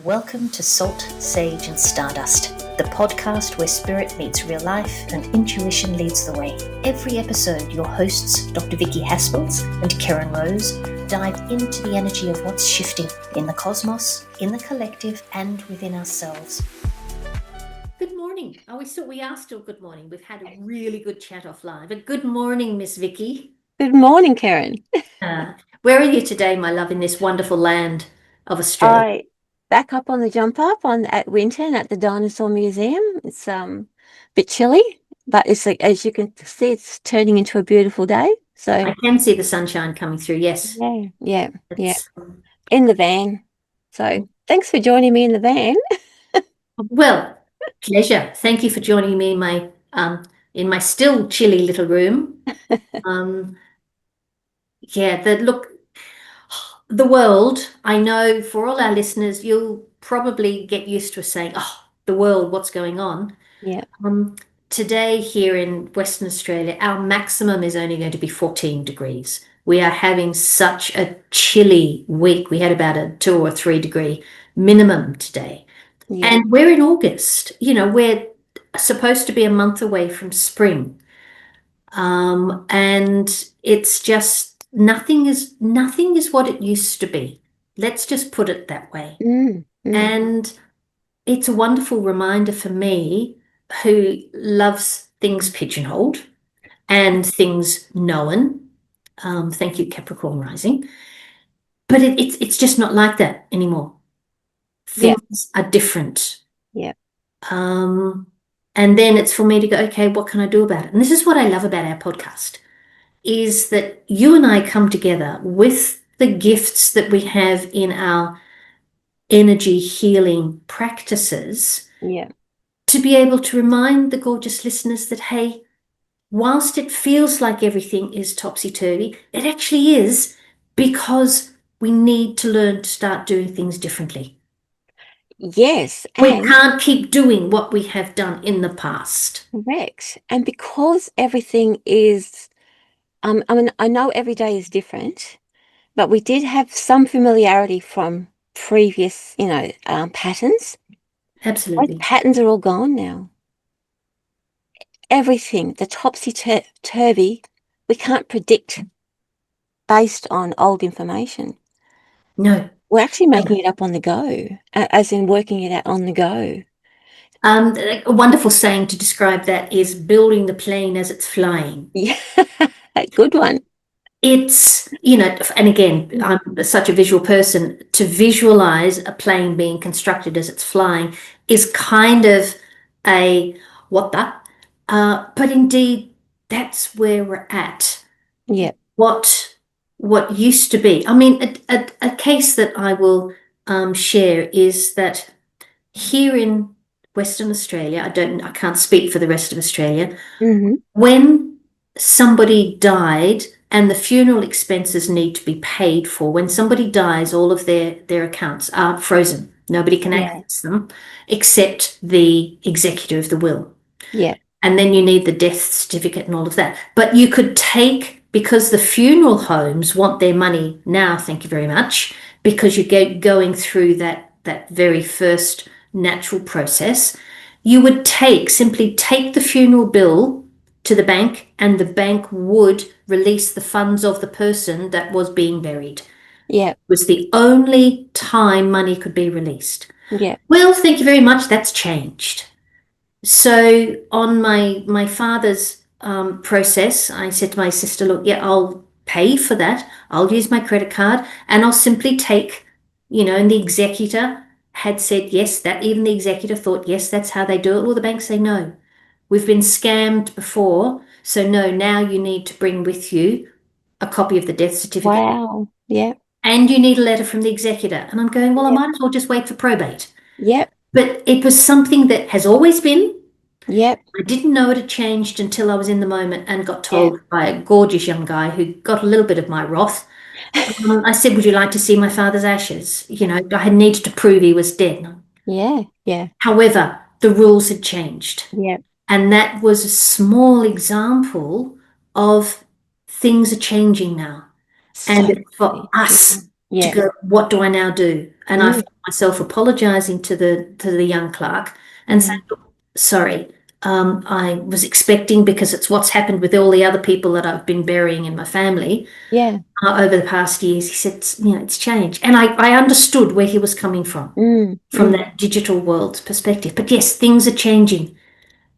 Welcome to Salt, Sage and Stardust, the podcast where spirit meets real life and intuition leads the way. Every episode, your hosts, Dr. Vicki Haspels and Keryn Rose, dive into the energy of what's shifting in the cosmos, in the collective and within ourselves. Good morning. We are still good morning. We've had a really good chat offline. But good morning, Miss Vicki. Good morning, Keryn. Where are you today, my love, in this wonderful land of Australia? Back up on the jump up at Winton at the Dinosaur Museum. It's a bit chilly, but it's like, as you can see, it's turning into a beautiful day. So I can see the sunshine coming through. Yes. Yeah. In the van. So thanks for joining me in the van. Well, pleasure. Thank you for joining me in my still chilly little room. The world, I know for all our listeners, you'll probably get used to us saying, oh, the world, what's going on? Yeah. Today here in Western Australia, our maximum is only going to be 14 degrees. We are having such a chilly week. We had about a 2 or 3 degree minimum today. Yeah. And we're in August. We're supposed to be a month away from spring. And it's just nothing is what it used to be. Let's just put it that way. And it's a wonderful reminder for me, who loves things pigeonholed and things known. Thank you, Capricorn rising. But it's just not like that anymore. Things are different. Yeah. And then it's for me to go, okay, what can I do about it? And this is what I love about our podcast, is that you and I come together with the gifts that we have in our energy healing practices. Yeah. To be able to remind the gorgeous listeners that, hey, whilst it feels like everything is topsy-turvy, it actually is, because we need to learn to start doing things differently. Yes. We can't keep doing what we have done in the past. Correct. And because everything is, I know every day is different, but we did have some familiarity from previous, patterns. Absolutely. Those patterns are all gone now. Everything, the topsy-turvy, we can't predict based on old information. No. We're actually making it up on the go, as in working it out on the go. A wonderful saying to describe that is building the plane as it's flying. Yeah, good one. It's, and again, I'm such a visual person, to visualize a plane being constructed as it's flying is kind of a what the, but indeed, that's where we're at. Yeah. What used to be. I mean, a case that I will share is that here in Western Australia, I can't speak for the rest of Australia. When somebody died and the funeral expenses need to be paid for, when somebody dies, all of their accounts are frozen. Nobody can access them except the executor of the will. Yeah. And then you need the death certificate and all of that. But you could take, because the funeral homes want their money now, thank you very much, because you're going through that very first natural process, you would simply take the funeral bill to the bank, and the bank would release the funds of the person that was being buried. Yeah. It was the only time money could be released. Yeah. Well, thank you very much. That's changed. So on my father's process, I said to my sister, look, yeah, I'll pay for that. I'll use my credit card and I'll simply take, and the executor had said yes, that even the executor thought, yes, that's how they do it. Well, the banks say no. We've been scammed before. So no, now you need to bring with you a copy of the death certificate. Wow. Yeah. And you need a letter from the executor. And I'm going, well, I might as well just wait for probate. Yep. But it was something that has always been. Yep. I didn't know it had changed until I was in the moment and got told by a gorgeous young guy who got a little bit of my wrath. I said, would you like to see my father's ashes? I had needed to prove he was dead. Yeah. Yeah. However, the rules had changed. Yeah. And that was a small example of things are changing now. And for us to Yeah. go, what do I now do? And I Mm, found myself apologizing to the young clerk and saying, mm, "Look, sorry, I was expecting, because it's what's happened with all the other people that I've been burying in my family yeah. over the past years." He said, you know, it's changed. And I understood where he was coming Mm, from mm. that digital world's perspective. But yes, things are changing.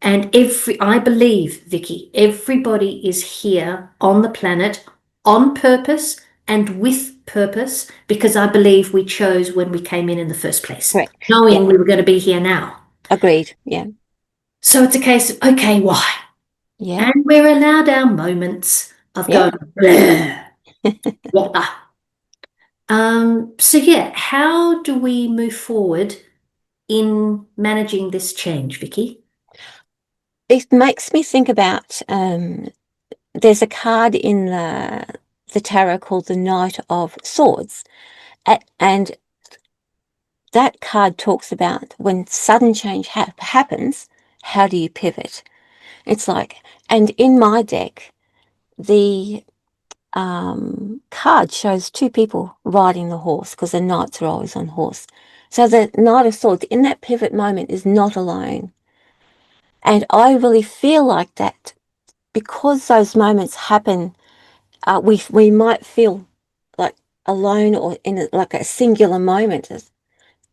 And I believe, Vicky, everybody is here on the planet on purpose and with purpose, because I believe we chose when we came in the first place, Correct. Yeah. knowing we were going to be here now. Agreed. Yeah. So it's a case of, okay, why? Yeah. And we're allowed our moments of Yeah. going, blah, blah. So yeah, how do we move forward in managing this change, Vicky? It makes me think about there's a card in the tarot called the Knight of Swords. And that card talks about when sudden change happens, how do you pivot? It's like, and in my deck, the card shows two people riding the horse because the knights are always on horse. So the Knight of Swords in that pivot moment is not alone. And I really feel like that because those moments happen, we might feel like alone or in like a singular moment.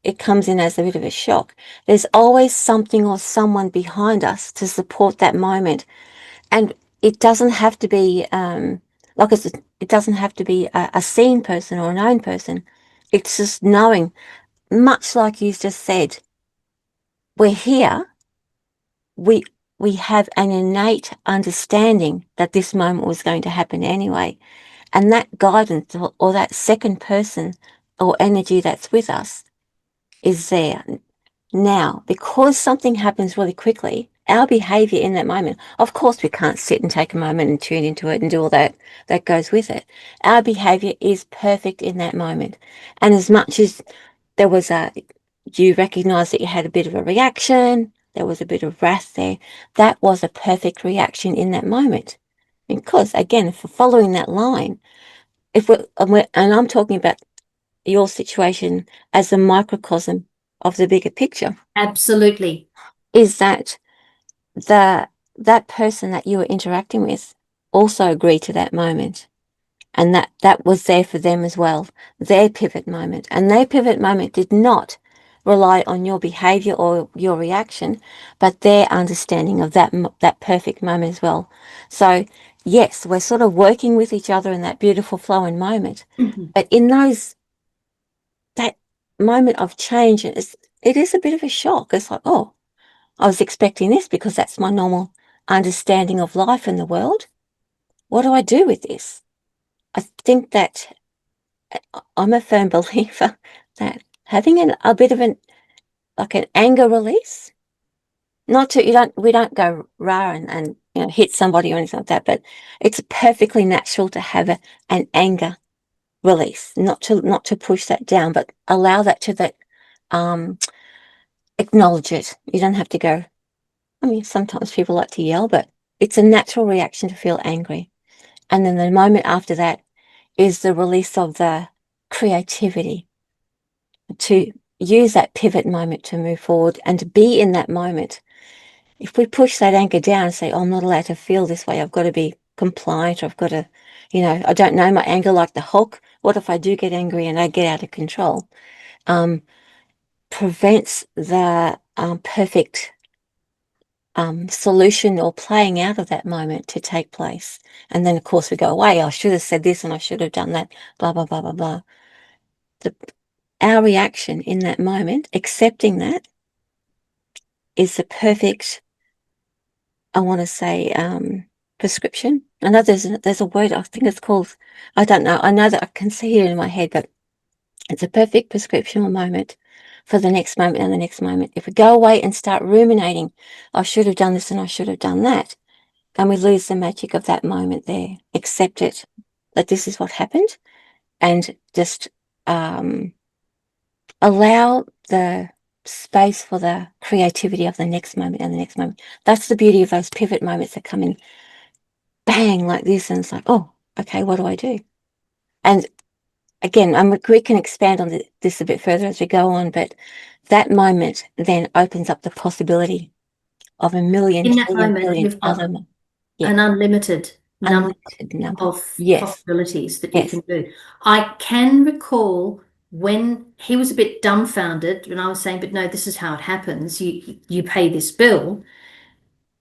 It comes in as a bit of a shock. There's always something or someone behind us to support that moment. And it doesn't have to be, like it doesn't have to be a seen person or a known person. It's just knowing, much like you just said, we're here. We, we have an innate understanding that this moment was going to happen anyway. And that guidance or that second person or energy that's with us is there. Now, because something happens really quickly, our behavior in that moment, of course, we can't sit and take a moment and tune into it and do all that goes with it. Our behavior is perfect in that moment. And as much as there was you recognize that you had a bit of a reaction, there was a bit of wrath there, that was a perfect reaction in that moment. Because again, for following that line, if and I'm talking about your situation as a microcosm of the bigger picture, Absolutely. is that the that person that you were interacting with also agreed to that moment, and that was there for them as well, their pivot moment. And their pivot moment did not rely on your behavior or your reaction, but their understanding of that perfect moment as well. So yes, we're sort of working with each other in that beautiful flowing moment, Mhm. but in that moment of change, it is a bit of a shock. It's like, oh, I was expecting this because that's my normal understanding of life in the world. What do I do with this? I think that I'm a firm believer that having a bit of like an anger release, not to, we don't go rah and hit somebody or anything like that, but it's perfectly natural to have an anger release, not to push that down, but allow that um, acknowledge it. You don't have to go, I mean, sometimes people like to yell, but it's a natural reaction to feel angry. And then the moment after that is the release of the creativity to use that pivot moment to move forward and to be in that moment. If we push that anger down and say, oh, I'm not allowed to feel this way, I've got to be compliant, or I've got to, I don't know my anger like the Hulk. What if I do get angry and I get out of control? Um, Prevents the perfect solution or playing out of that moment to take place. And then, of course, we go away. I should have said this and I should have done that, blah, blah, blah, blah, blah. The, our reaction in that moment, accepting that, is the perfect, I want to say, prescription. I know there's a word, I think it's called, I don't know. I know that I can see it in my head, but it's a perfect prescription or moment for the next moment and the next moment. If we go away and start ruminating, I should have done this and I should have done that, and we lose the magic of that moment there. Accept it, that this is what happened, and just allow the space for the creativity of the next moment and the next moment. That's the beauty of those pivot moments that come in bang like this, and it's like, oh, okay, what do I do? And again, we can expand on this a bit further as we go on, but that moment then opens up the possibility of a million, In that trillion, moment, billion you've got other, yeah, an unlimited number unlimited number. of Yes, possibilities that you yes. can do. I can recall when he was a bit dumbfounded when I was saying, but no, this is how it happens. You pay this bill.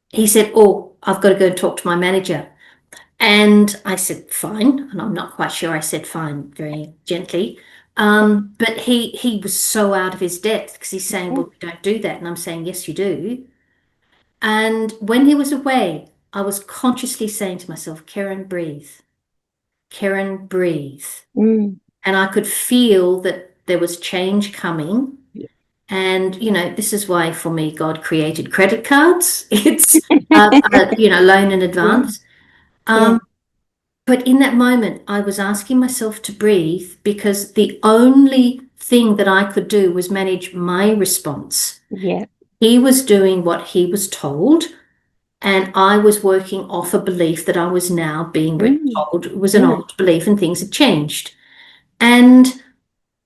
He said, oh, I've got to go and talk to my manager. And I said, fine. And I'm not quite sure I said fine very gently. But he was so out of his depth because he's saying, Yeah. well, we don't do that. And I'm saying, yes, you do. And when he was away, I was consciously saying to myself, Keryn, breathe. Keryn, breathe. Mm. And I could feel that there was change coming. Yeah. And, this is why for me, God created credit cards. It's, loan in Yeah, advance. yeah, Um, but in that moment, I was asking myself to breathe because the only thing that I could do was manage my response. yeah. He was doing what he was told, and I was working off a belief that I was now being Mm. told was an Mm. old belief and things had changed. And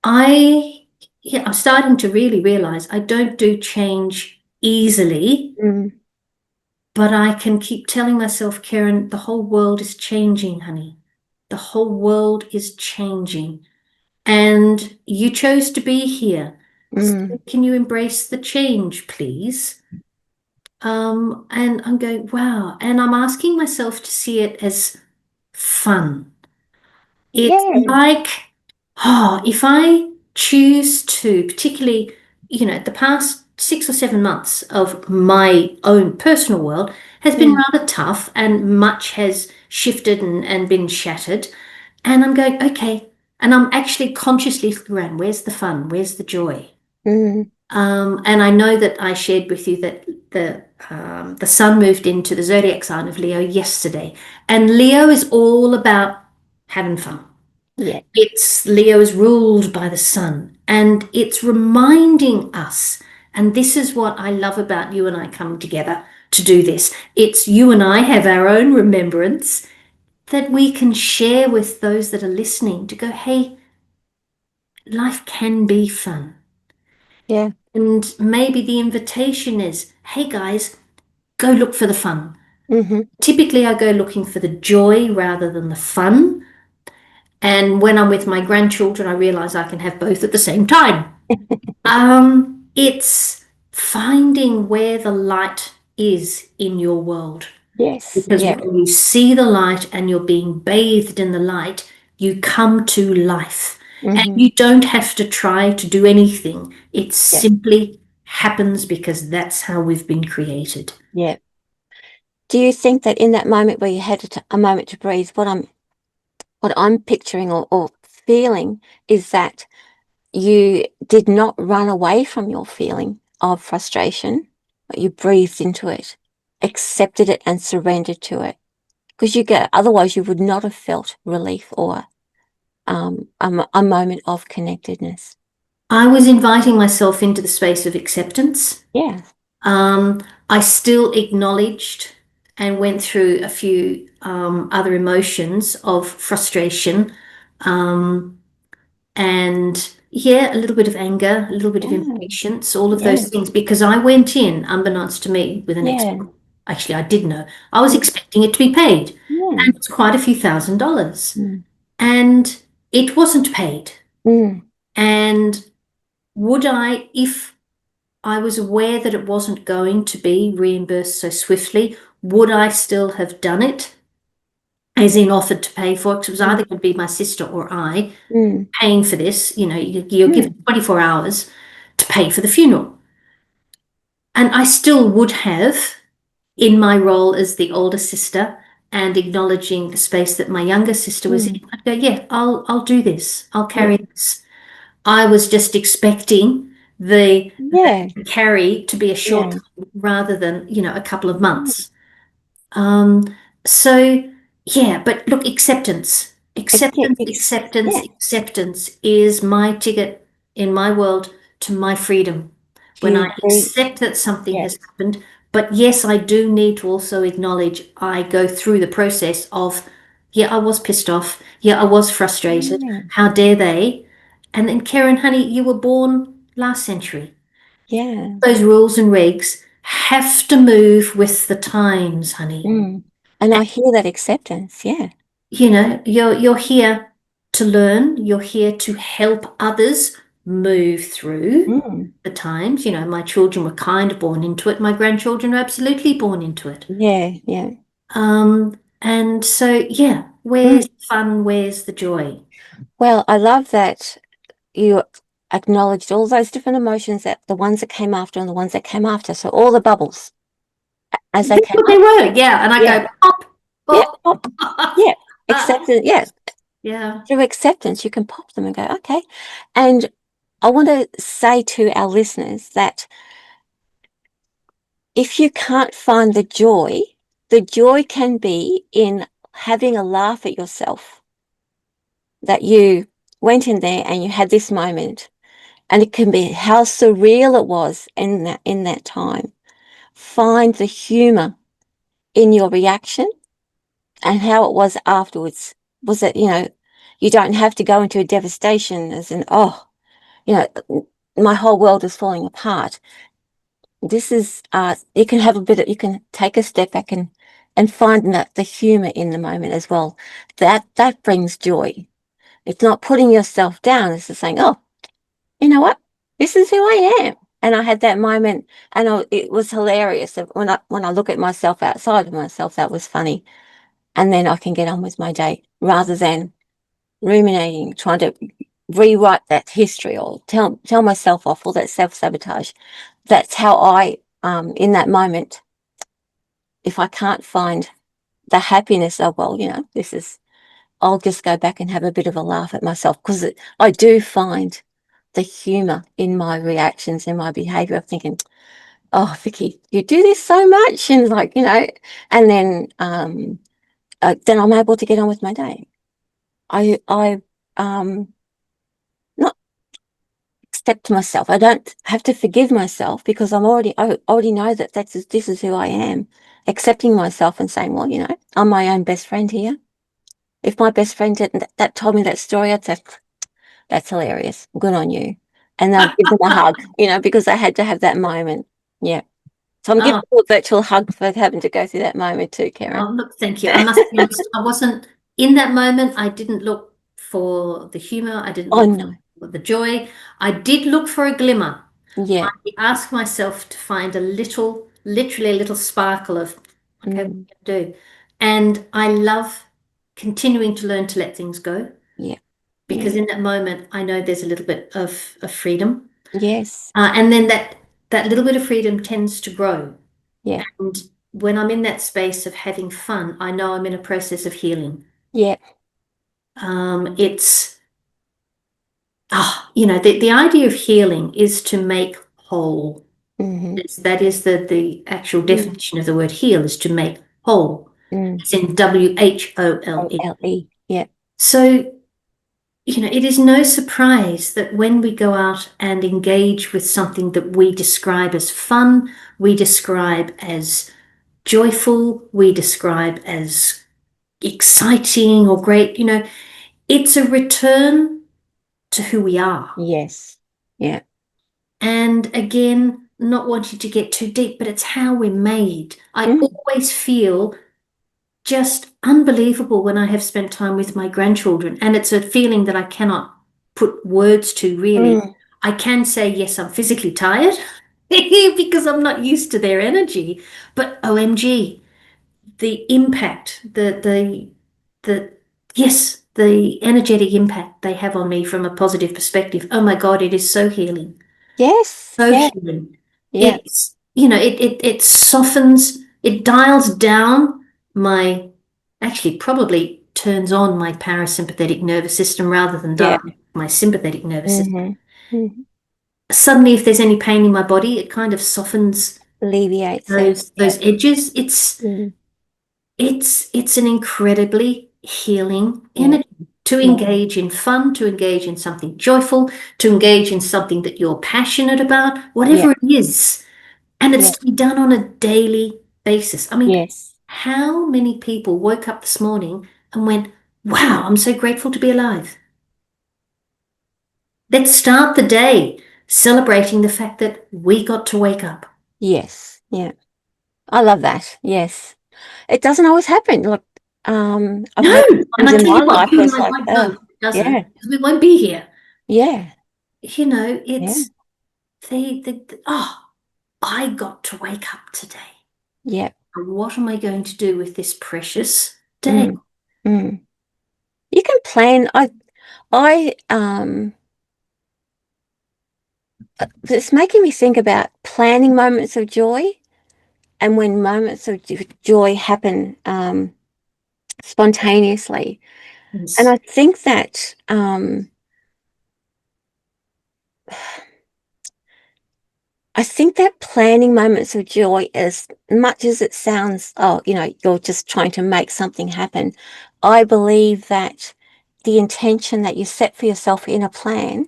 I, yeah, I'm starting to really realize I don't do change easily, Mm. but I can keep telling myself, Keryn, the whole world is changing, honey. The whole world is changing. And you chose to be here. So Mm. can you embrace the change, please? And I'm going, wow. And I'm asking myself to see it as fun. It's Yeah. like, if I choose to, particularly, the past 6 or 7 months of my own personal world has been Mm. rather tough and much has shifted and been shattered. And I'm going, okay. And I'm actually consciously looking around, where's the fun? Where's the joy? Mm. And I know that I shared with you that the sun moved into the zodiac sign of Leo yesterday, and Leo is all about having fun. Yeah. It's Leo is ruled by the sun, and it's reminding us. And this is what I love about you and I coming together to do this. It's you and I have our own remembrance that we can share with those that are listening to go, hey, life can be fun. Yeah. And maybe the invitation is, hey guys, go look for the fun. Mm-hmm. Typically, I go looking for the joy rather than the fun. And when I'm with my grandchildren, I realize I can have both at the same time. It's finding where the light is in your world. Yes. Because Yeah. when you see the light and you're being bathed in the light, you come to life. And Mm-hmm. you don't have to try to do anything. It Yeah. simply happens because that's how we've been created. Yeah. Do you think that in that moment where you had a moment to breathe, what I'm picturing or feeling is that you did not run away from your feeling of frustration, but you breathed into it, accepted it, and surrendered to it? Because otherwise you would not have felt relief or a moment of connectedness. I was inviting myself into the space of acceptance. Yeah. Um, I still acknowledged and went through a few other emotions of frustration, um, and yeah, a little bit of anger, a little bit of Yeah. impatience, all of Yeah. those things, because I went in, unbeknownst to me, with an Yeah. actually, I did know. I was Mm. expecting it to be paid, Yeah. and it's quite a few $1,000s. Mm. And it wasn't paid. Mm. And would I, if I was aware that it wasn't going to be reimbursed so swiftly, would I still have done it? As in offered to pay for it? 'Cause it was Mm. either going to be my sister or I Mm. paying for this. You're given Mm. 24 hours to pay for the funeral. And I still would have, in my role as the older sister and acknowledging the space that my younger sister was in, Mm. I'd go, yeah, I'll do this. I'll Yeah. carry this. I was just expecting Yeah. the carry to be a short Yeah. time rather than, a couple of months. Um, so yeah, but look, Yeah. acceptance is my ticket in my world to my freedom. Do When I you agree? accept that something Yeah. has happened, but yes, I do need to also acknowledge I go through the process of Yeah, I was pissed off. Yeah, I was frustrated. Yeah. How dare they? And then, Keryn, honey, you were born last century. Yeah. Those rules and regs have to move with the times, honey. Mm. And I hear that acceptance. Yeah. You know, you're here to learn. You're here to help others move through Mm. the times. You know, my children were kind of born into it. My grandchildren are absolutely born into it. Yeah. Yeah. And so, yeah, Mm. where's the fun? Where's the joy? Well, I love that you acknowledged all those different emotions, that the ones that came after and the ones that came after. So all the bubbles as they That's came what they up. were, yeah. And I Yeah. go, pop, Yeah. pop. Pop. Yeah. Acceptance. Yeah. Yeah. Through acceptance, you can pop them and go, okay. And I want to say to our listeners that if you can't find the joy can be in having a laugh at yourself, that you went in there and you had this moment, and it can be how surreal it was in that time. Find the humor in your reaction and how it was afterwards. Was it, you don't have to go into a devastation as in, oh, you know, my whole world is falling apart. This is you can have a bit of, you can take a step back and find that the humor in the moment as well. That brings joy. It's not putting yourself down, it's just saying, oh, you know what, this is who I am. And I had that moment, and it was hilarious. When I look at myself outside of myself, that was funny. And then I can get on with my day rather than ruminating, trying to rewrite that history or tell myself off, all that self-sabotage. That's how I, in that moment, if I can't find the happiness of, well, I'll just go back and have a bit of a laugh at myself, because I do find the humor in my reactions and my behavior of thinking, oh, Vicki, you do this so much. And like, and then I'm able to get on with my day. I not accept myself. I don't have to forgive myself, because I already know that this is who I am. Accepting myself and saying, well, I'm my own best friend here. If my best friend that told me that story, I'd say, that's hilarious. Good on you. And I'd give them a hug, because I had to have that moment. Yeah. So I'm giving Oh, you a virtual hug for having to go through that moment too, Keryn. oh, look, thank you. I must be honest, I wasn't in that moment. I didn't look for the humor. I didn't Oh look no. for the joy. I did look for a glimmer. I Yeah. asked myself to find a little, literally a little sparkle of, okay, what Mm. can I do? And I love continuing to learn to let things go, Yeah. because Yeah. in that moment, I know there's a little bit of freedom. Yes. And then that little bit of freedom tends to grow. Yeah. And when I'm in that space of having fun, I know I'm in a process of healing. Yeah. It's the idea of healing is to make whole. Mm-hmm. That is the actual Mm. definition of the word heal, is to make whole. Mm. It's in WHOLE. OLE. Yeah. So, it is no surprise that when we go out and engage with something that we describe as fun, we describe as joyful, we describe as exciting or great, it's a return to who we are. Yes. Yeah. And again, not wanting to get too deep, but it's how we're made. I Mm. always feel just unbelievable when I have spent time with my grandchildren. And it's a feeling that I cannot put words to, really. Mm. I can say, yes, I'm physically tired because I'm not used to their energy. But OMG, the impact, the yes, the energetic impact they have on me from a positive perspective. Oh my God, it is so healing. Yes. So Yeah. healing. Yeah. It softens, it dials down my, actually probably turns on my parasympathetic nervous system rather than Yeah. dialing my sympathetic nervous system. Mm-hmm. Mm-hmm. Suddenly, if there's any pain in my body, it kind of softens Alleviates it. Yeah. those edges. It's an incredibly healing Yeah. energy to Yeah. engage in fun, to engage in something joyful, to engage in something that you're passionate about, Yeah. whatever it is. And it's Yeah. to be done on a daily basis. I mean, Yes. how many people woke up this morning and went, wow, I'm so grateful to be alive. Let's start the day celebrating the fact that we got to wake up. Yes. Yeah. I love that. Yes. It doesn't always happen. Look, I've No, had and times I in tell my you what, life you where and it's I like, might know it doesn't, yeah, because we won't be here. yeah, You know, yeah, it's I got to wake up today. yeah. And what am I going to do with this precious day? Mm, mm. You can plan. I, it's making me think about planning moments of joy and when moments of joy happen spontaneously. And Yes. I think that planning moments of joy, as much as it sounds, oh, you're just trying to make something happen. I believe that the intention that you set for yourself in a plan,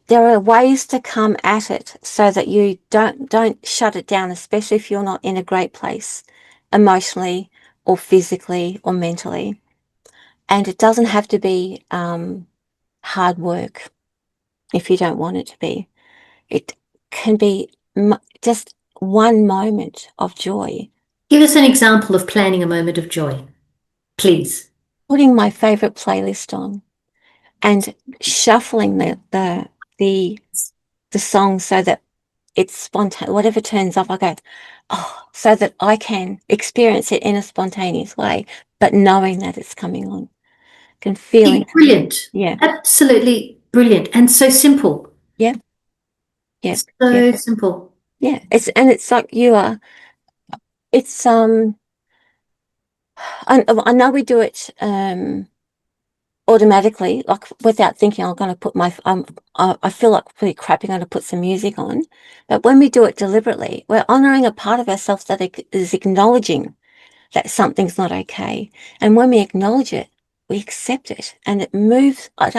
there are ways to come at it so that you don't shut it down, especially if you're not in a great place emotionally or physically or mentally. And it doesn't have to be hard work if you don't want it to be. It can be just one moment of joy. Give us an example of planning a moment of joy, please. Putting my favorite playlist on and shuffling the the song so that it's spontaneous. Whatever turns up, I go, oh, so that I can experience it in a spontaneous way, but knowing that it's coming on, can feeling coming. Brilliant. Yeah, Absolutely brilliant. And so simple. yeah, yeah, yeah, So simple. yeah. It's like you are. It's I know we do it automatically, like without thinking. I'm going to put my I feel like pretty crappy. I'm going to put some music on, but when we do it deliberately, we're honoring a part of ourselves that is acknowledging that something's not okay, and when we acknowledge it, we accept it, and it moves. I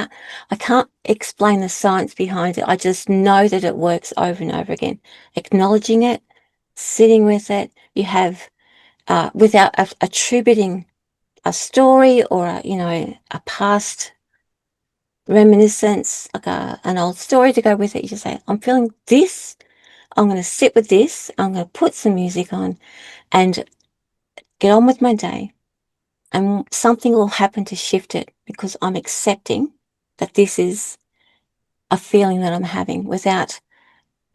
can't explain the science behind it. I just know that it works over and over again. Acknowledging it, sitting with it, you have without attributing a story or a past reminiscence, like an old story to go with it. You just say, I'm feeling this. I'm going to sit with this. I'm going to put some music on and get on with my day. And something will happen to shift it because I'm accepting that this is a feeling that I'm having without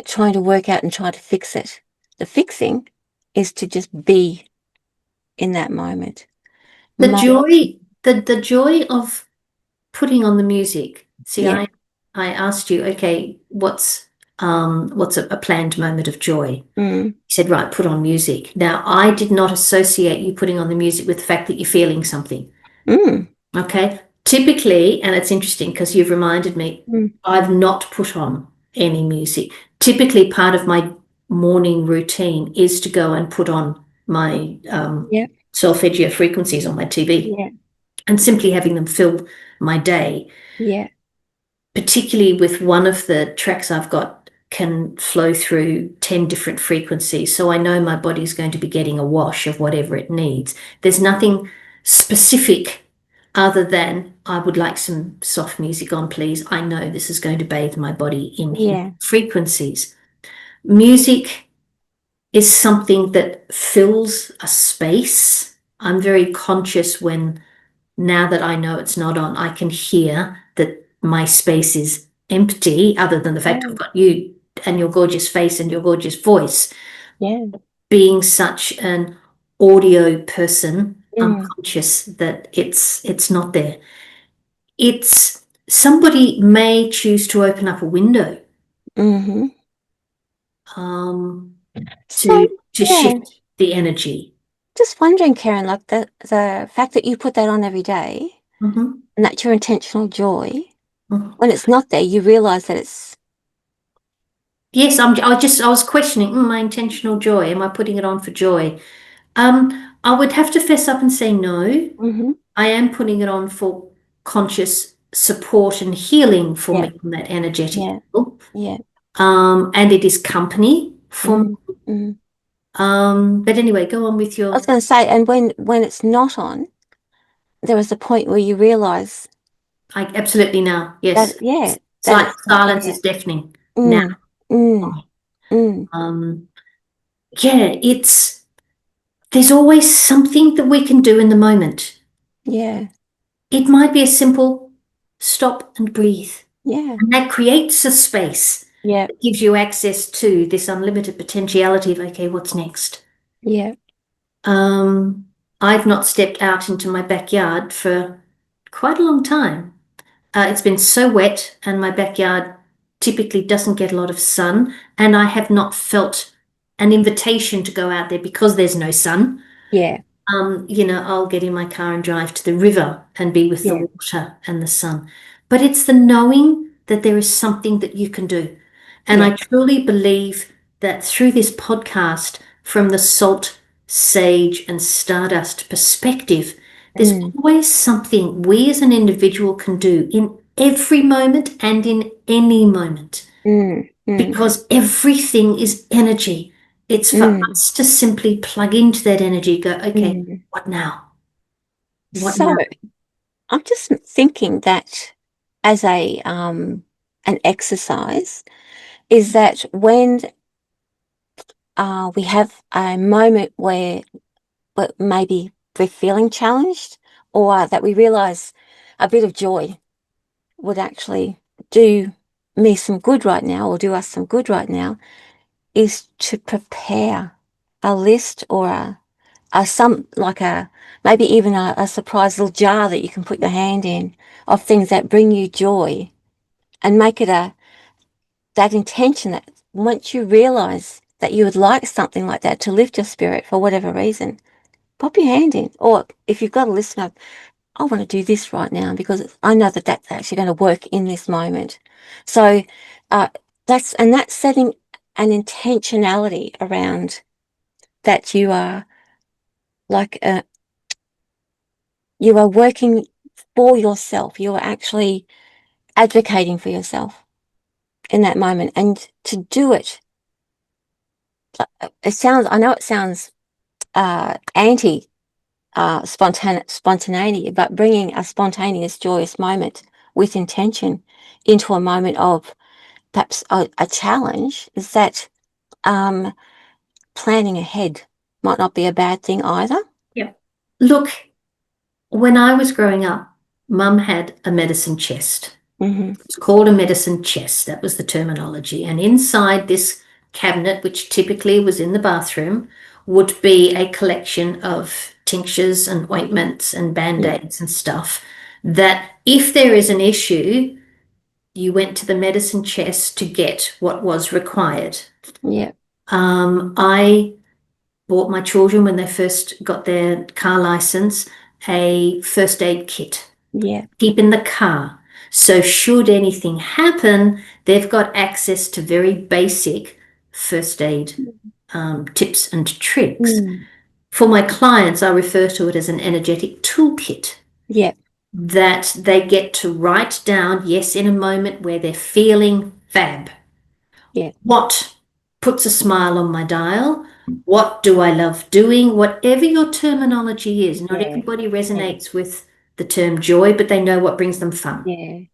trying to work out and try to fix it. The fixing is to just be in that moment. The My, joy, the joy of putting on the music. See, yeah. I asked you, okay, what's a planned moment of joy? Mm, You said, right, put on music. Now, I did not associate you putting on the music with the fact that you're feeling something. mm, Okay. Typically, and it's interesting because you've reminded me, mm. I've not put on any music. Typically, part of my morning routine is to go and put on my Yeah, solfeggio frequencies on my TV yeah, and simply having them fill my day, yeah, particularly with one of the tracks I've got can flow through 10 different frequencies. So I know my body's going to be getting a wash of whatever it needs. There's nothing specific other than I would like some soft music on, please. I know this is going to bathe my body in yeah, frequencies. Music is something that fills a space. I'm very conscious when now that I know it's not on, I can hear that my space is empty, other than the fact I've yeah, got you and your gorgeous face and your gorgeous voice. yeah. Being such an audio person, I'm Mm, conscious that it's not there. It's somebody may choose to open up a window mm-hmm. um, So, to yeah, shift the energy. just wondering, Keryn, like the fact that you put that on every day Mhm. and that's your intentional joy, Mhm. when it's not there, you realize that it's, Yes, I was questioning my intentional joy. Am I putting it on for joy? I would have to fess up and say no. mm-hmm. I am putting it on for conscious support and healing for Yeah, me on that energetic yeah, level. yeah, And it is company for me. mm, mm. But anyway, go on with I was your. going to say, and when it's not on, there was a point where you realize I absolutely now. that, Yes. yeah, It's that like it's not silence there. is deafening now. Mm, mm, mm, Um, yeah, there's always something that we can do in the moment. yeah, It might be a simple stop and breathe. yeah, And that creates a space yeah, that gives you access to this unlimited potentiality of, okay, what's next? yeah, Um, I've not stepped out into my backyard for quite a long time. It's been so wet, and my backyard typically doesn't get a lot of sun, and I have not felt an invitation to go out there because there's no sun. yeah, I'll get in my car and drive to the river and be with the yeah, water and the sun. But it's the knowing that there is something that you can do. And yeah, I truly believe that through this podcast, from the salt, sage, and stardust perspective, there's mm, always something we as an individual can do in every moment and in any moment, mm, mm, because everything is energy. It's for mm, us to simply plug into that energy, go, okay, mm. what now? What So now? I'm just thinking that as an exercise is that when we have a moment where maybe we're feeling challenged or that we realize a bit of joy would actually do me some good right now or do us some good right now is to prepare a list or a some like a maybe even a surprise little jar that you can put your hand in of things that bring you joy and make it a that intention that once you realize that you would like something like that to lift your spirit for whatever reason, pop your hand in. Or if you've got a list of, I want to do this right now because I know that that's actually going to work in this moment. So uh, that's setting an intentionality around that you are like you are working for yourself. You are actually advocating for yourself in that moment, and to do it. It sounds. I know it sounds anti spontaneity, but bringing a spontaneous, joyous moment with intention into a moment of perhaps a challenge is that um, planning ahead might not be a bad thing either. Yeah. Look, when I was growing up, Mum had a medicine chest. Hmm. It's called a medicine chest. That was the terminology. And inside this cabinet, which typically was in the bathroom, would be a collection of tinctures and ointments and Yeah, band-aids and stuff that if there is an issue, you went to the medicine chest to get what was required. yeah, I bought my children when they first got their car license a first aid kit, yeah, keep in the car. So, should anything happen, they've got access to very basic first aid tips and tricks. mm, For my clients, I refer to it as an energetic toolkit yeah, that they get to write down, yes, in a moment where they're feeling fab. yeah, What puts a smile on my dial? What do I love doing? Whatever your terminology is, not yeah, everybody yeah, resonates with the term joy, but they know what brings them fun. yeah,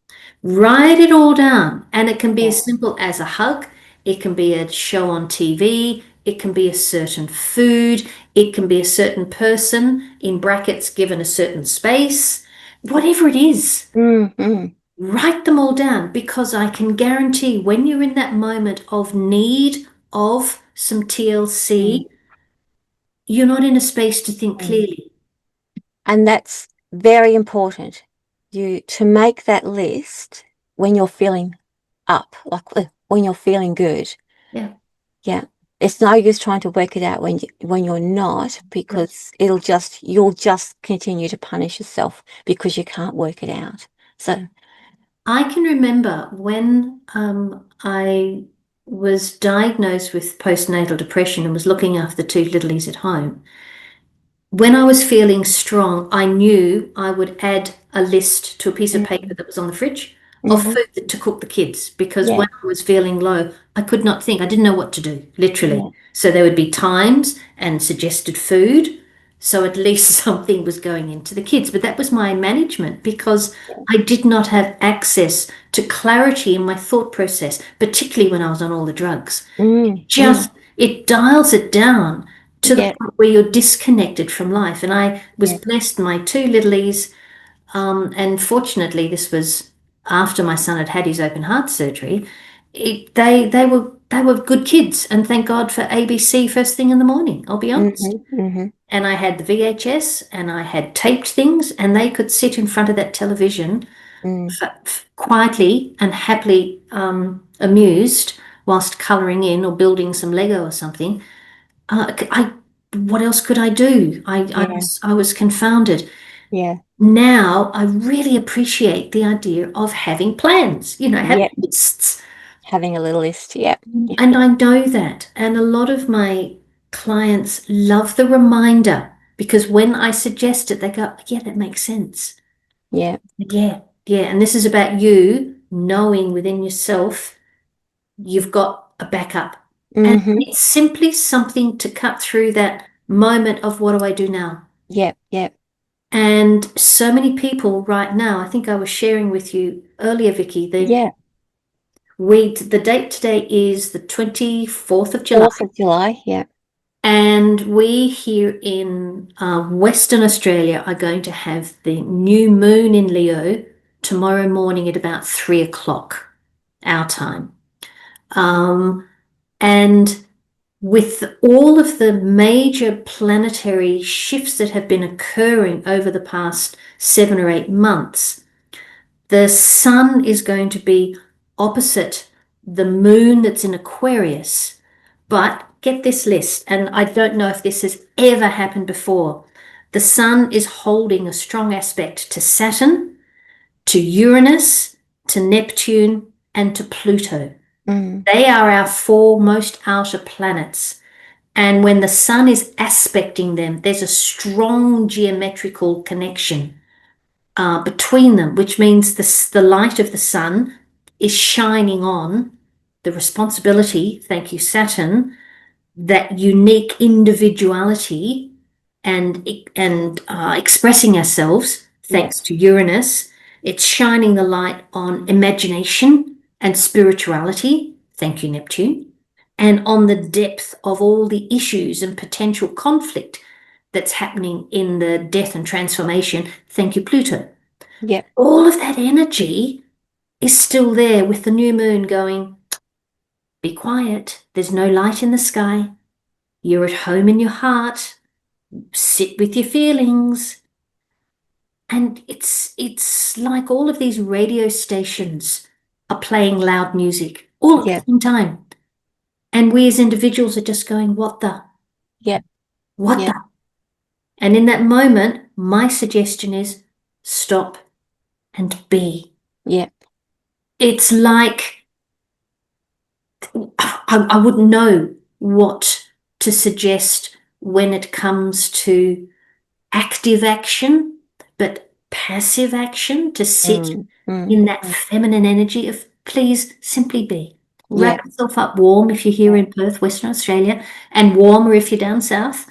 Write it all down, and it can be yeah, as simple as a hug, it can be a show on TV, it can be a certain food, it can be a certain person, in brackets, given a certain space, whatever it is. mm, mm, Write them all down because I can guarantee when you're in that moment of need of some mm, TLC, you're not in a space to think mm. clearly. And that's very important. You to make that list when you're feeling up, like when you're feeling good. Yeah, Yeah. It's no use trying to work it out when you're not, yeah. because you'll just continue to punish yourself because you can't work it out. So I can remember when I was diagnosed with postnatal depression and was looking after the two littlies at home. When I was feeling strong, I knew I would add a list to a piece of paper mm, that was on the fridge of hmm, food to cook the kids because yeah, when I was feeling low, I could not think. I didn't know what to do, literally. yeah, So there would be times and suggested food So at least something was going into the kids. But that was my management because I did not have access to clarity in my thought process, particularly when I was on all the drugs. Mm, mm, Just, it dials it down to the yeah, point where you're disconnected from life. And I was yeah. blessed, my two littlies, and fortunately, this was after my son had had his open heart surgery. They were good kids, and thank God for ABC first thing in the morning. I'll be honest. Mm-hmm, mm-hmm, And I had the VHS, and I had taped things, and they could sit in front of that television mm, quietly and happily amused whilst colouring in or building some Lego or something. I What else could I do? yeah, I was confounded. yeah, Now I really appreciate the idea of having plans, having yeah. lists. Having a little list. Yeah, yeah, And I know that. And a lot of my clients love the reminder because when I suggest it, they go, yeah, that makes sense. yeah. Yeah, yeah. And this is about you knowing within yourself you've got a backup. And Mm-hmm. it's simply something to cut through that moment of what do I do now? Yeah, yeah, And so many people right now, I think I was sharing with you earlier, Vicky, yeah. the date today is the 24th of July. 4th of July. Yeah. And we here in Western Australia are going to have the new moon in Leo tomorrow morning at about 3 o'clock our time. Um, and with all of the major planetary shifts that have been occurring over the past 7 or 8 months, the sun is going to be opposite the moon that's in Aquarius. But get this list, and I don't know if this has ever happened before. The sun is holding a strong aspect to Saturn, to Uranus, to Neptune, and to Pluto. Mm, They are our four most outer planets. And when the sun is aspecting them, there's a strong geometrical connection between them, which means the light of the sun is shining on the responsibility, thank you, Saturn, that unique individuality and expressing ourselves, yeah, thanks to Uranus. It's shining the light on imagination and spirituality, thank you, Neptune, and on the depth of all the issues and potential conflict that's happening in the death and transformation, thank you, Pluto. yeah, All of that energy is still there with the new moon going, be quiet, there's no light in the sky, you're at home in your heart, sit with your feelings. And it's like all of these radio stations are playing loud music all at the yeah, same time. And we as individuals are just going, yeah, what yeah, the? And in that moment, my suggestion is stop and be. yeah, It's like I wouldn't know what to suggest when it comes to active action, but passive action to sit mm, mm, in that mm, feminine energy of please simply be. yeah, Wrap yourself up warm if you're here yeah, in Perth, Western Australia, and warmer if you're down south.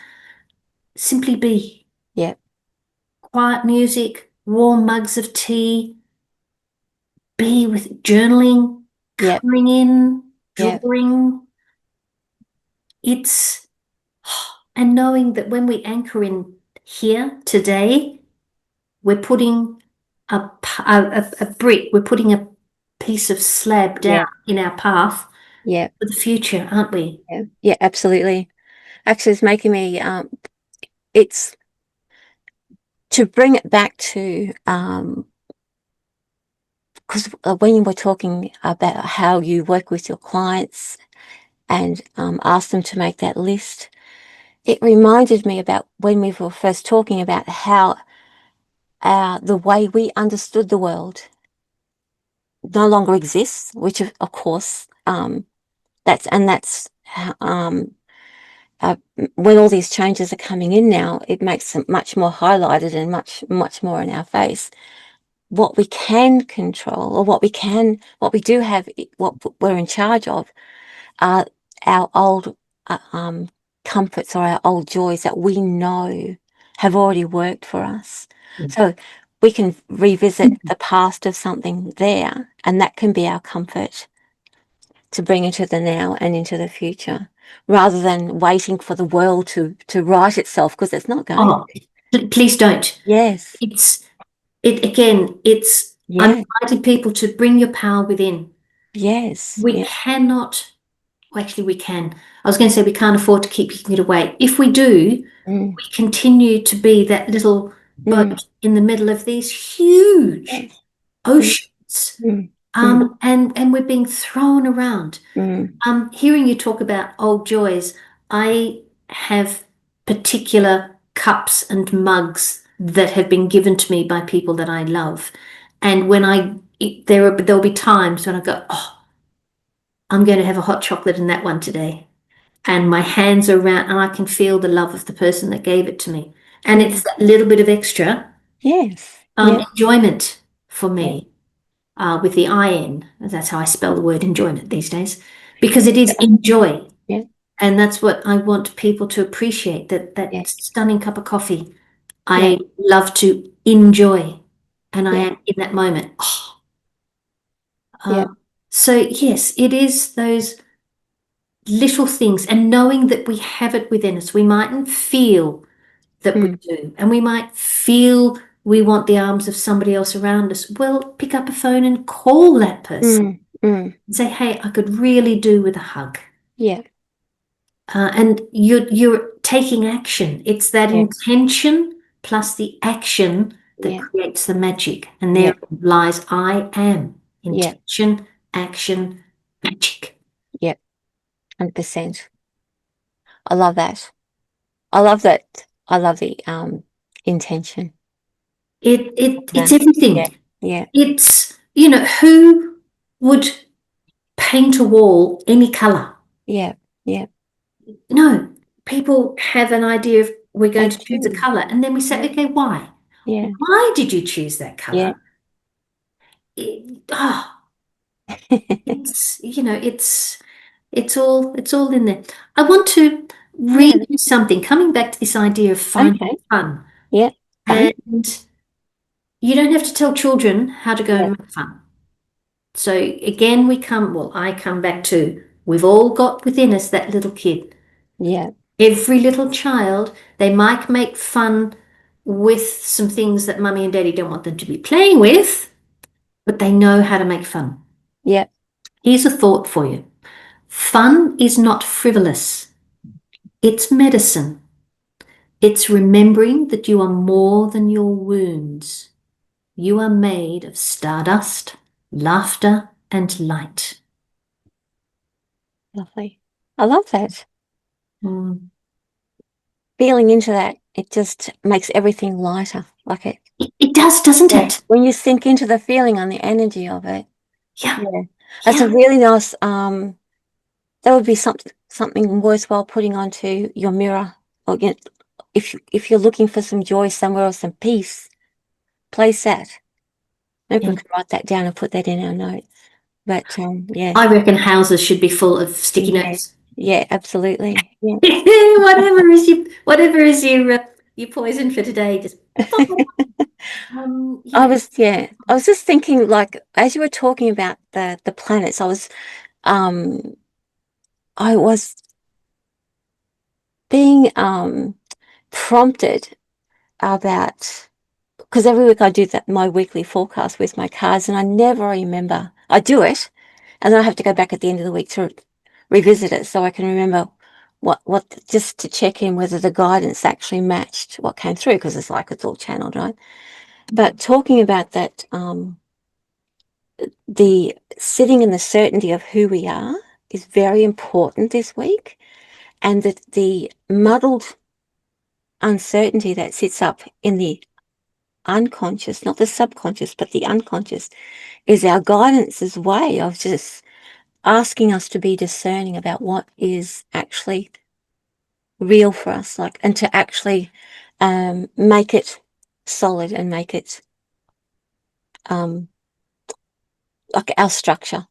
Simply be. yeah, Quiet music, warm mugs of tea, be with journaling, yeah, colouring in, yeah, drawing. It's and knowing that when we anchor in here today, we're putting a brick, we're putting a piece of slab down yeah, in our path yeah, for the future, aren't we? yeah, yeah, absolutely. Actually, it's making me, it's to bring it back to, because when you were talking about how you work with your clients and ask them to make that list, it reminded me about when we were first talking about how the way we understood the world no longer exists, which of course, that's uh, when all these changes are coming in now, it makes it much more highlighted and much more in our face. What we can control, or what we do have, what we're in charge of, are our old uh, um, comforts or our old joys that we know. have already worked for us. Mm. So we can revisit the past of something there, and that can be our comfort to bring into the now and into the future, rather than waiting for the world to right itself, because it's not going. Oh, please don't. Yes. It's it again. I'm Yeah. inviting people to bring your power within. Yes. We Yeah. cannot. Well, actually, we can. I was going to say we can't afford to keep kicking it away. If we do, Mm, we continue to be that little mm, boat in the middle of these huge yes. Mm, oceans, mm, mm, and we're being thrown around. mm, Hearing you talk about old joys, I have particular cups and mugs that have been given to me by people that I love, and there'll be times when I go, oh, I'm going to have a hot chocolate in that one today, and my hands are around, and I can feel the love of the person that gave it to me, and it's mm. that little bit of extra Yes. Yeah. enjoyment for Yeah. me, with the IN. That's how I spell the word enjoyment these days, because it is enjoy. Yeah. And that's what I want people to appreciate, that Yeah. stunning cup of coffee. Yeah. I love to enjoy, and I Yeah. am in that moment. Oh, Yeah. so yes, it is those little things, and knowing that we have it within us. We mightn't feel that we Mm, do, and we might feel we want the arms of somebody else around us. Well, pick up a phone and call that person mm, mm. and say, "Hey, I could really do with a hug." Yeah. And you're taking action. It's that Yeah. intention plus the action that Yeah. creates the magic. And Yeah. there lies I am. Yeah. Intention, action, magic. Yeah. 100%. I love that. I love that. I love the intention. It's Yeah. Yeah. everything. Yeah. It's, who would paint a wall any color? Yeah. Yeah. No, people have an idea of we're going They to choose a do. color, and then we say, Yeah. okay, why? Yeah. Why did you choose that Yeah. color? Oh, it's all in there. I want to read Yeah. you something, coming back to this idea of finding Okay. fun. Yeah. Fun. And you don't have to tell children how to go Yeah. and make fun. So again, I come back to, we've all got within us that little kid. Yeah. Every little child, they might make fun with some things that mummy and daddy don't want them to be playing with, but they know how to make fun. Yeah. Here's a thought for you. Fun is not frivolous. It's medicine. It's remembering that you are more than your wounds. You are made of stardust, laughter, and light. Lovely. I love that. Mm. Feeling into that, it just makes everything lighter. Like it. It does, doesn't Yeah. it? When you sink into the feeling and the energy of it. Yeah, Yeah. That's yeah. a really nice that would be something worthwhile putting onto your mirror. Or if you're looking for some joy somewhere or some peace, place that. Maybe we Yeah. could write that down and put that in our notes. But yeah. I reckon houses should be full of sticky Yeah. notes. Yeah, absolutely. Yeah. Whatever is your poison for today, just pop it up. I was just thinking, like, as you were talking about the planets, um I was being prompted about, because every week I do my weekly forecast with my cards, and I never remember. I do it, and then I have to go back at the end of the week to revisit it so I can remember what just to check in whether the guidance actually matched what came through, because it's like it's all channeled, right? But talking about that, the sitting in the certainty of who we are is very important this week, and that the muddled uncertainty that sits up in the unconscious, not the subconscious, but the unconscious, is our guidance's way of just asking us to be discerning about what is actually real for us, like, and to actually make it solid and make it um, like our structure.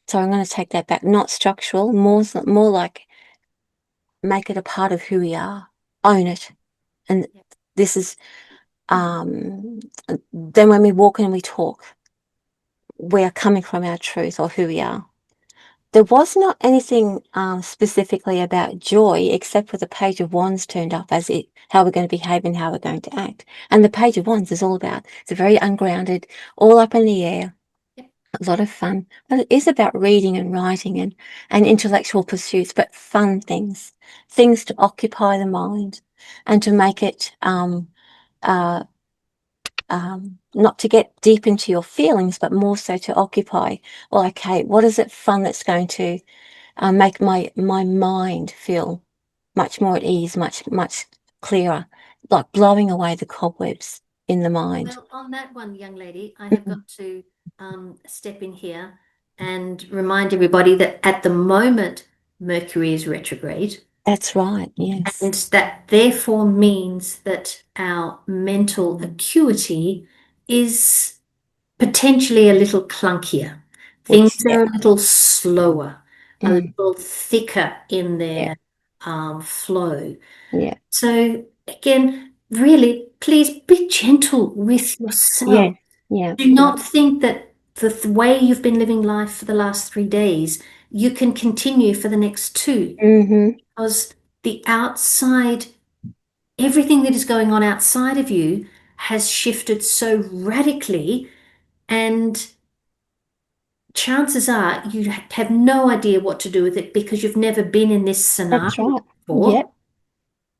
So I'm going to take that back. Not structural, more like make it a part of who we are. Own it. And Yeah. this is, um, then when we walk and we talk, we are coming from our truth or who we are. There was not anything specifically about joy, except for the Page of Wands turned up as it, how we're going to behave and how we're going to act. And the Page of Wands is all about, it's a very ungrounded, all up in the air, Yep. a lot of fun. But it is about reading and writing and intellectual pursuits, but fun things, things to occupy the mind and to make it uh, not to get deep into your feelings, but more so to occupy. Well, okay, what is it fun that's going to make my mind feel much more at ease, much clearer, like blowing away the cobwebs in the mind. Well, on that one, young lady, I have Mhm. got to step in here and remind everybody that at the moment, Mercury is retrograde. That's right. Yes. And that therefore means that our mental acuity is potentially a little clunkier. Things Which, yeah, are a little slower, a mm, little thicker in yeah, their flow. yeah, So, again, really, please be gentle with yourself. yeah, yeah, Do yeah. not think that the way you've been living life for the last 3 days, you can continue for the next two, Mm-hmm. because the outside, everything that is going on outside of you has shifted so radically, and chances are you have no idea what to do with it because you've never been in this That's scenario right. before. Yep.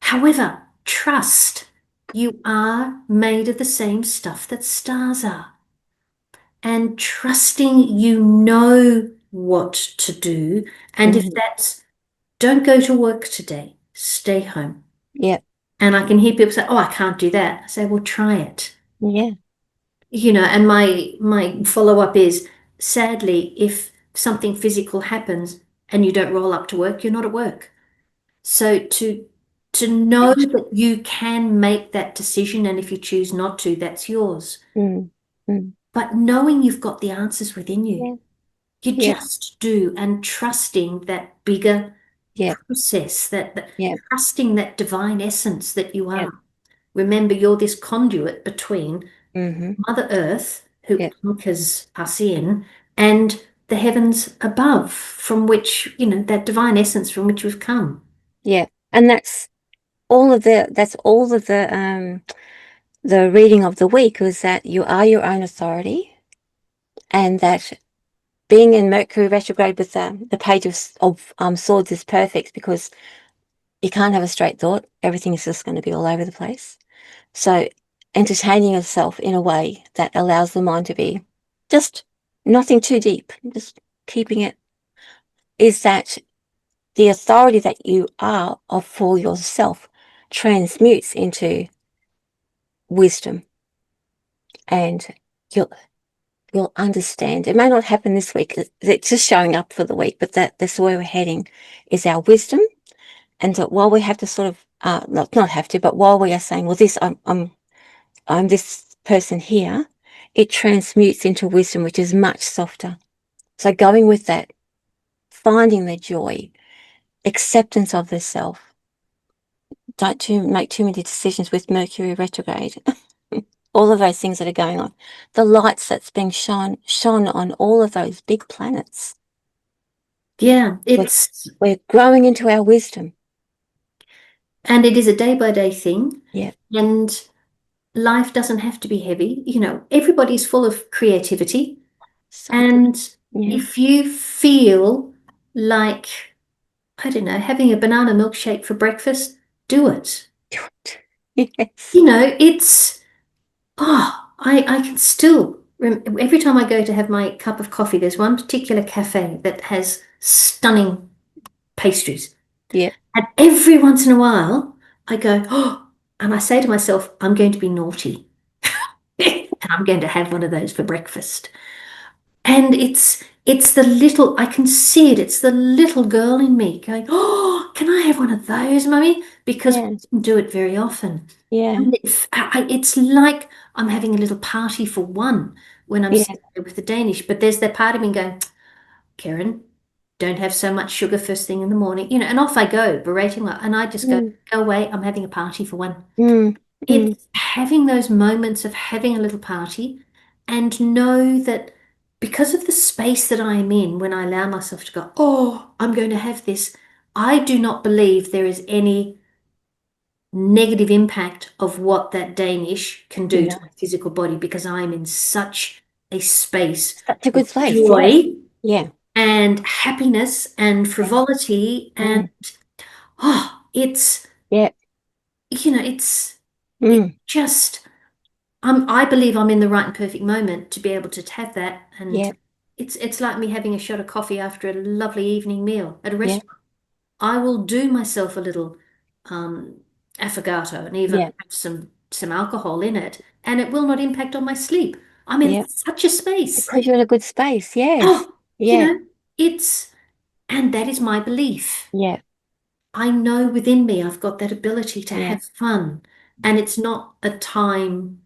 However, trust you are made of the same stuff that stars are. And trusting you know what to do. And if Mm-hmm. that's don't go to work today, stay home. Yep. And I can hear people say, "Oh, I can't do that." I say, "Well, try it." Yeah. And my follow-up is, sadly, if something physical happens and you don't roll up to work, you're not at work. So to know that you can make that decision, and if you choose not to, that's yours. Mm, mm. But knowing you've got the answers within you, Yeah. you Yep. just do, and trusting that bigger Yep. process, that Yep. trusting that divine essence that you Yep. are. Remember, you're this conduit between Mm-hmm. Mother Earth, who Yep. anchors us in, and the heavens above, from which, that divine essence from which we've come. Yep. And that's all of the reading of the week was that you are your own authority, and that being in Mercury retrograde with the Page of Swords is perfect because you can't have a straight thought. Everything is just going to be all over the place. So entertaining yourself in a way that allows the mind to be just nothing too deep, just keeping it, is that the authority that you are of for yourself transmutes into wisdom, and you'll you'll understand. It may not happen this week. It's just showing up for the week, but that's where we're heading, is our wisdom. And that while we have to sort of not have to, but while we are saying, well, this I'm this person here, it transmutes into wisdom, which is much softer. So going with that, finding the joy, acceptance of the self. Don't make too many decisions with Mercury retrograde. All of those things that are going on, the lights that's being shone on all of those big planets. Yeah, We're, we're growing into our wisdom. and it is a day by day thing. Yeah. And life doesn't have to be heavy. Everybody's full of creativity. So And yeah. if you feel like, I don't know, having a banana milkshake for breakfast, do it. Yes. I can still, every time I go to have my cup of coffee, there's one particular cafe that has stunning pastries. Yeah. And every once in a while, I go, oh, and I say to myself, I'm going to be naughty. And I'm going to have one of those for breakfast. And it's the little, I can see it. It's the little girl in me going, oh, can I have one of those, mummy? Because Yeah. we don't do it very often. Yeah. And it's like I'm having a little party for one when I'm Yeah. sitting there with the Danish. But there's that part of me going, Keryn, Don't have so much sugar first thing in the morning, and off I go, berating, and I just Mm, go away. I'm having a party for one. mm, mm. It's having those moments of having a little party and know that because of the space that I am in, when I allow myself to go, oh, I'm going to have this, I do not believe there is any negative impact of what that Danish can do to No, my physical body because I'm in such a space such a of good place. Yeah, joy yeah, and happiness and yeah, frivolity. And mm, it's, yeah, it's mm, just, I believe I'm in the right and perfect moment to be able to have that. And yeah, it's like me having a shot of coffee after a lovely evening meal at a yeah, restaurant. I will do myself a little um, affogato and even yeah, have some alcohol in it, and it will not impact on my sleep. I'm in yeah. such a space. Because you're in a good space. Yes. Oh, Yeah, it's, and that is my belief. yeah, I know within me I've got that ability to yeah, have fun, and it's not a time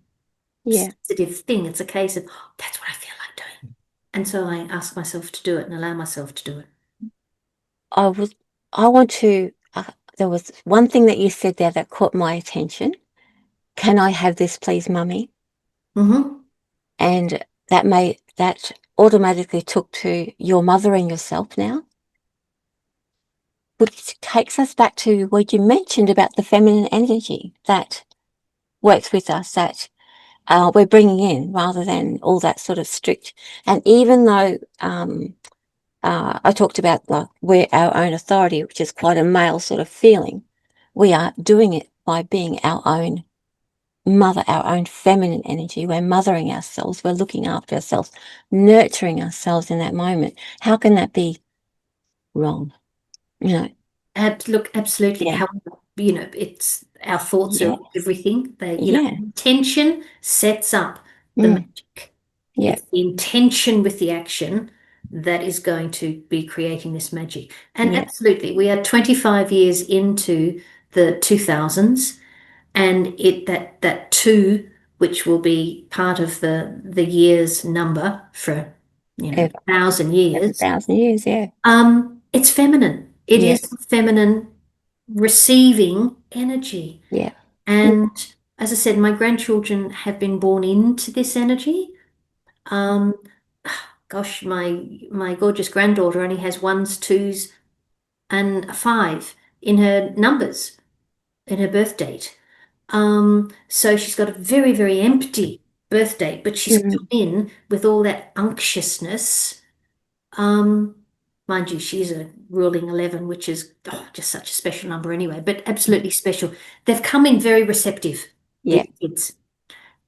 yeah. sensitive thing. It's a case of that's what I feel like doing, and so I ask myself to do it and allow myself to do it. I was, I want to, there was one thing that you said there that caught my attention. Can I have this, please, mummy? Hmm. And that automatically took to your mothering yourself now, which takes us back to what you mentioned about the feminine energy that works with us, that we're bringing in rather than all that sort of strict. And even though I talked about like we're our own authority, which is quite a male sort of feeling, we are doing it by being our own mother, our own feminine energy. We're mothering ourselves, we're looking after ourselves, nurturing ourselves in that moment. How can that be wrong? You know, Look, absolutely. yeah, However, it's our thoughts are yeah, everything. yeah, Intention sets up the mm, magic. yeah, It's the intention with the action that is going to be creating this magic. And yeah, absolutely, we are 25 years into the 2000s, and that two, which will be part of the year's number for, ever, 1,000 years. 7,000 years, yeah, It's feminine. It yeah, is feminine receiving energy. yeah, mm, And as I said, my grandchildren have been born into this energy. Um, Gosh, my gorgeous granddaughter only has ones, twos, and a five in her numbers, in her birth date. So she's got a very, very empty birth date, but she's come mm, in with all that unctuousness. Um, Mind you, she's a ruling 11, which is just such a special number anyway, but absolutely special. They've come in very receptive, yeah, these kids,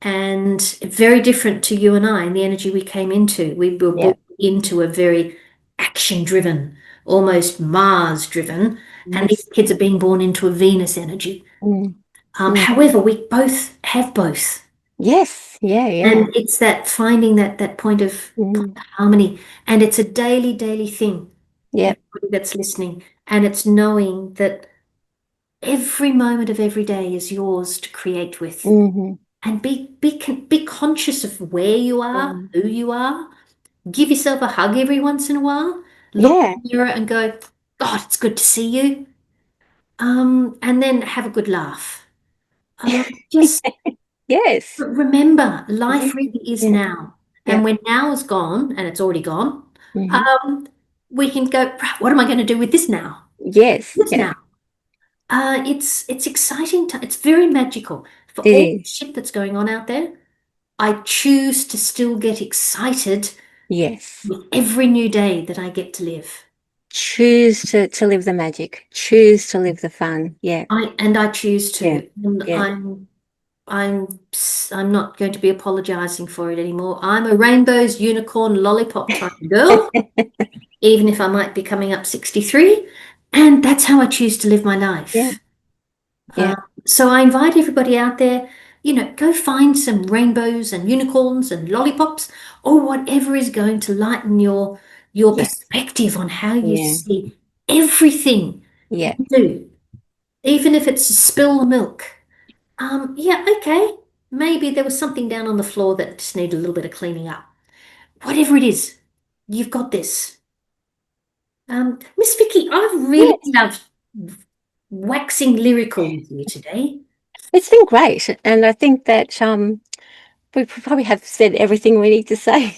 and very different to you and I and the energy we came into. We were yeah, born into a very action-driven, almost Mars-driven, and these yes, kids are being born into a Venus energy. mm, mm, However, we both have both. yes, yeah, yeah, And it's that finding that point mm, of harmony. And it's a daily, daily thing, yeah, everybody that's listening. And it's knowing that every moment of every day is yours to create with. mm-hmm, And be conscious of where you are, mm, who you are. Give yourself a hug every once in a while. Look yeah, in the mirror and go, God, it's good to see you. And then have a good laugh. Just yes, remember, yeah, life really is yeah, now. yeah, And when now is gone, and it's already gone, mm-hmm, um, we can go, "Right, what am I going to do with this now? yes, This yeah, now. It's exciting. It's very magical. For it all the is, shit that's going on out there, I choose to still get excited yes. with every new day that I get to live. Choose to live the magic. Choose to live the fun. Yeah, I choose yeah, to. And yeah, I'm not going to be apologizing for it anymore. I'm a rainbows, unicorn, lollipop type of girl, even if I might be coming up 63. And that's how I choose to live my yeah, life. yeah, Um, so I invite everybody out there, go find some rainbows and unicorns and lollipops or whatever is going to lighten your yeah, perspective on how you yeah, see everything yeah, you do, even if it's spill the milk. Yeah, okay. Maybe there was something down on the floor that just needed a little bit of cleaning up. Whatever it is, you've got this. Miss Vicki, I've really loved waxing lyrical with you today. It's been great, and I think that we probably have said everything we need to say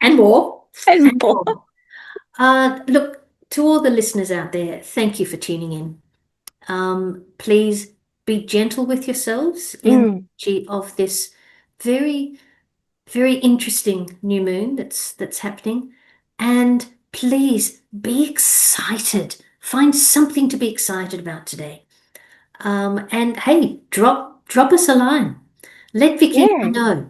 And more. and And more. more. Look, to all the listeners out there, thank you for tuning in. Please be gentle with yourselves in the Mm, energy of this very, very interesting new moon that's happening. And please be excited. Find something to be excited about today. And hey, drop us a line. Let Vicky and I yeah, know.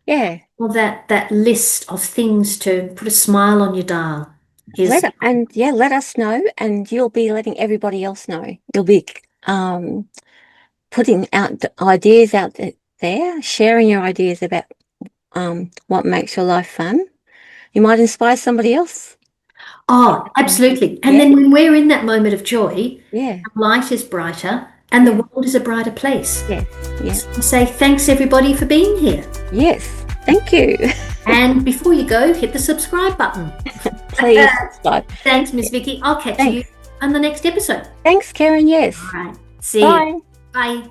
yeah. Well, that list of things to put a smile on your dial is Let us know, and you'll be letting everybody else know. You'll be um putting out ideas out there, sharing your ideas about what makes your life fun. You might inspire somebody else. oh, absolutely. And Yeah, then when we're in that moment of joy, yeah, light is brighter and the yeah, world is a brighter place. yeah, yeah. So I say thanks everybody for being here. Yes, thank you. And before you go, hit the subscribe button. Please subscribe. Thanks, Miss Vicky. I'll catch you Thanks. on the next episode. Thanks, Keryn. Yes. All right. See you. Bye. Bye.